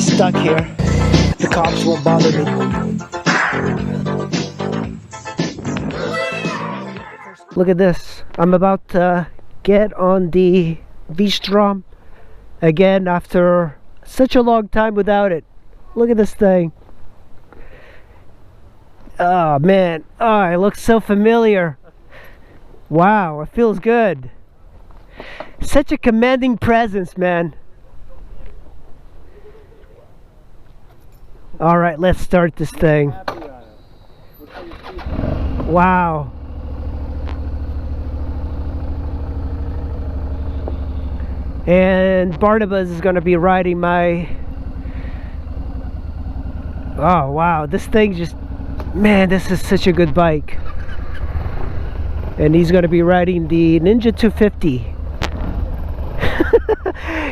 stuck here. The cops won't bother me. Look at this. I'm about to get on the Vstrom again after such a long time without it. Look at this thing. Oh man, oh, it looks so familiar. Wow, it feels good. Such a commanding presence, man. All right, let's start this thing. Wow. And Barnabas is going to be riding my... Oh, wow. This thing just... Man, this is such a good bike. And he's going to be riding the Ninja 250.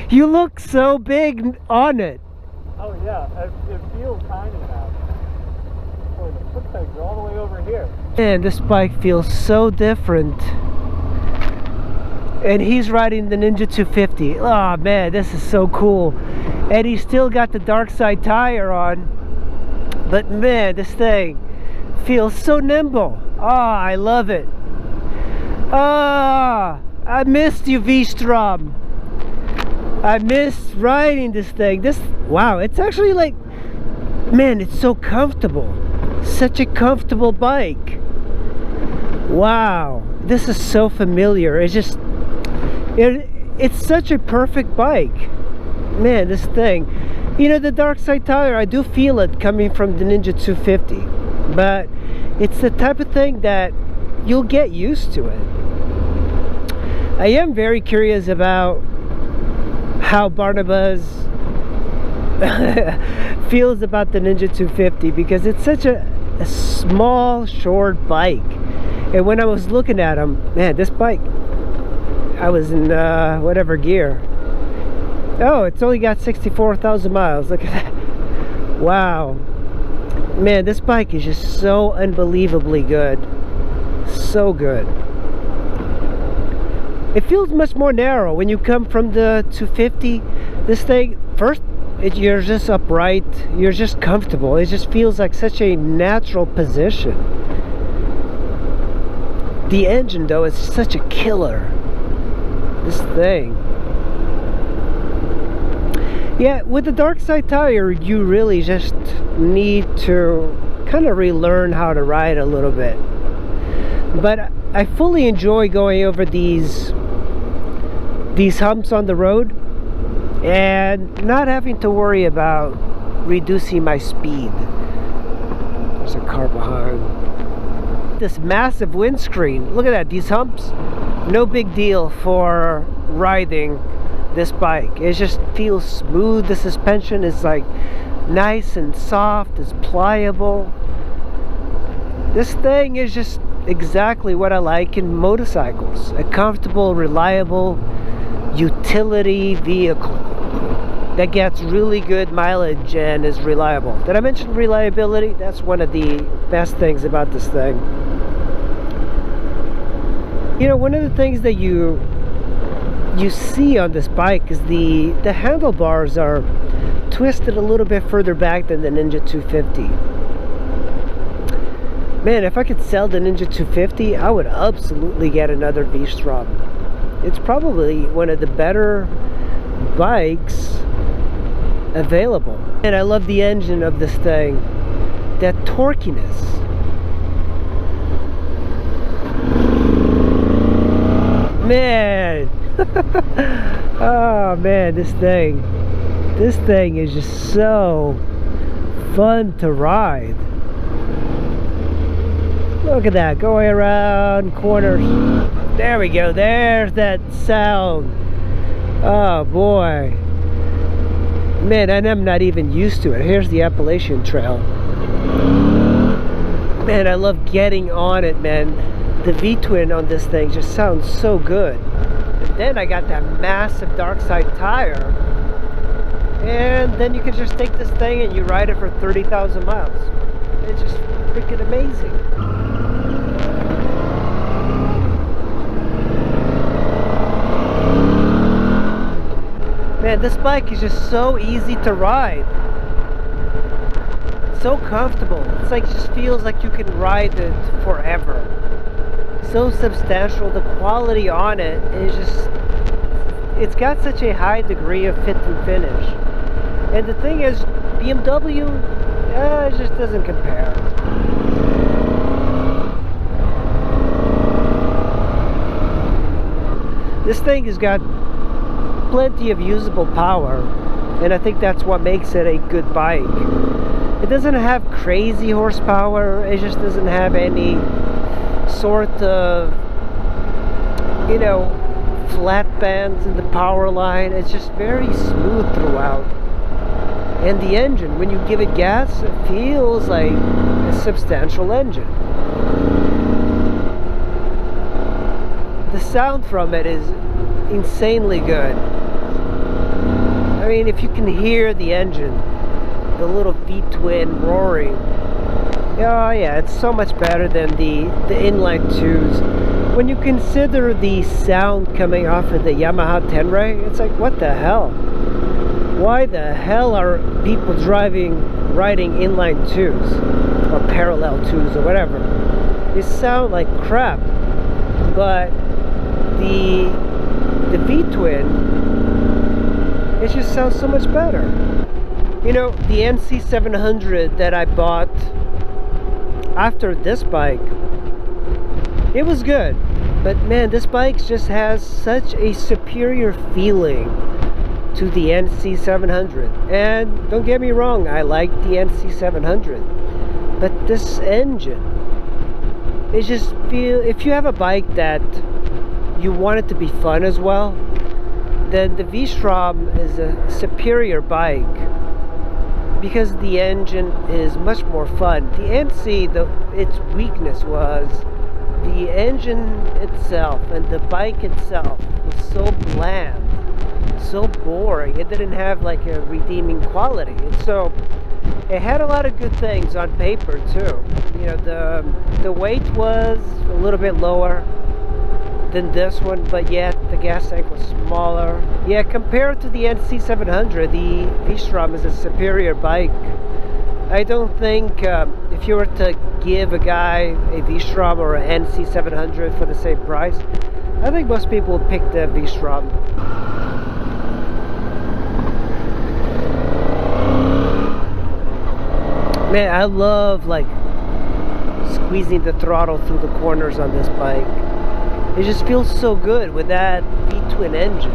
You look so big on it. Oh yeah, it feels tiny now. Boy, the foot pegs are all the way over here. Man, this bike feels so different. And he's riding the Ninja 250. Oh man, this is so cool. And he's still got the dark side tire on. But man, this thing feels so nimble. Oh, I love it. Ah, I missed you, Vstrom. I miss riding this thing. Wow, it's actually like, man, it's so comfortable. Such a comfortable bike. Wow, this is so familiar. It's just, it's such a perfect bike. Man, this thing. You know, the dark side tire, I do feel it coming from the Ninja 250. But it's the type of thing that you'll get used to it. I am very curious about how Barnabas feels about the Ninja 250, because it's such a small, short bike. And when I was looking at him, man, this bike, I was in whatever gear. Oh, it's only got 64,000 miles. Look at that. Wow. Man, this bike is just so unbelievably good. So good. It feels much more narrow when you come from the 250. This thing, first, you're just upright. You're just comfortable. It just feels like such a natural position. The engine, though, is such a killer. This thing. Yeah, with the dark side tire, you really just need to kind of relearn how to ride a little bit. But I fully enjoy going over these humps on the road and not having to worry about reducing my speed. There's a car behind. This massive windscreen. Look at that, these humps. No big deal for riding this bike. It just feels smooth. The suspension is like nice and soft. It's pliable. This thing is just exactly what I like in motorcycles. A comfortable, reliable utility vehicle that gets really good mileage and is reliable. Did I mention reliability? That's one of the best things about this thing. You know, one of the things that you see on this bike is the handlebars are twisted a little bit further back than the Ninja 250. Man, if I could sell the Ninja 250, I would absolutely get another Vstrom. It's probably one of the better bikes available. And I love the engine of this thing. That torquiness. Man. Oh man, this thing is just so fun to ride. Look at that, going around corners. There we go, there's that sound. Oh boy. Man, and I'm not even used to it. Here's the Appalachian Trail. Man, I love getting on it, man. The V-twin on this thing just sounds so good. And then I got that massive dark side tire. And then you can just take this thing and you ride it for 30,000 miles. It's just freaking amazing. Man, this bike is just so easy to ride. So comfortable. It's like, just feels like you can ride it forever. So substantial. The quality on it is just, it's got such a high degree of fit and finish. And the thing is, BMW, it just doesn't compare. This thing has got plenty of usable power, and I think that's what makes it a good bike. It doesn't have crazy horsepower, it just doesn't have any sort of, you know, flat bands in the power line. It's just very smooth throughout. And the engine, when you give it gas, it feels like a substantial engine. The sound from it is insanely good. I mean, if you can hear the engine, the little V-twin roaring, oh yeah, it's so much better than the inline 2s. When you consider the sound coming off of the Yamaha Tenere, it's like, what the hell? Why the hell are people riding inline 2s or parallel 2s or whatever? They sound like crap. But the V-twin, it just sounds so much better. You know, the NC700 that I bought after this bike, it was good, but man, this bike just has such a superior feeling to the NC700. And don't get me wrong, I like the NC700, but this engine, it just feel, if you have a bike that you want it to be fun as well, then the Vstrom is a superior bike because the engine is much more fun. The NC, its weakness was the engine itself, and the bike itself was so bland, so boring. It didn't have like a redeeming quality. And so it had a lot of good things on paper too. You know, the weight was a little bit lower than this one, but yet the gas tank was smaller. Yeah, compared to the NC700, the Vstrom is a superior bike. I don't think if you were to give a guy a Vstrom or an NC700 for the same price, I think most people would pick the Vstrom. Man, I love like squeezing the throttle through the corners on this bike. It just feels so good with that V-twin engine.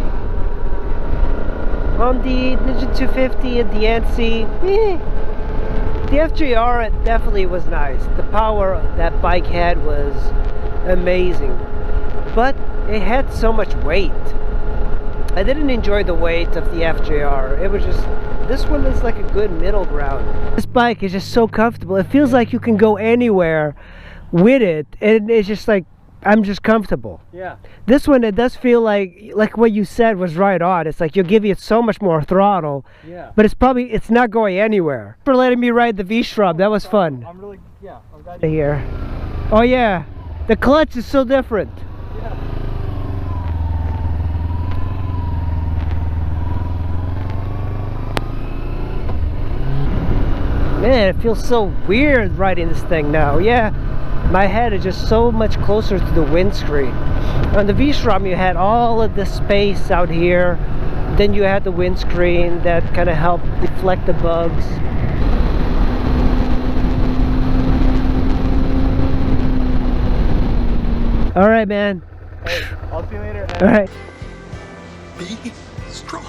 On the Ninja 250 and the NC, the FJR, it definitely was nice. The power that bike had was amazing, but it had so much weight. I didn't enjoy the weight of the FJR. It was just, this one is like a good middle ground. This bike is just so comfortable. It feels like you can go anywhere with it, and it's just like, I'm just comfortable. Yeah. This one, it does feel like what you said was right on. It's like you're giving it so much more throttle. Yeah. But it's not going anywhere. For letting me ride the Vstrom, that was fun. I'm really, yeah, I'm glad you're here. Oh yeah, the clutch is so different. Yeah. Man, it feels so weird riding this thing now. Yeah. My head is just so much closer to the windscreen. On the Vstrom, you had all of the space out here. Then you had the windscreen that kind of helped deflect the bugs. All right, man. Hey, I'll see you later. All right. Be strong.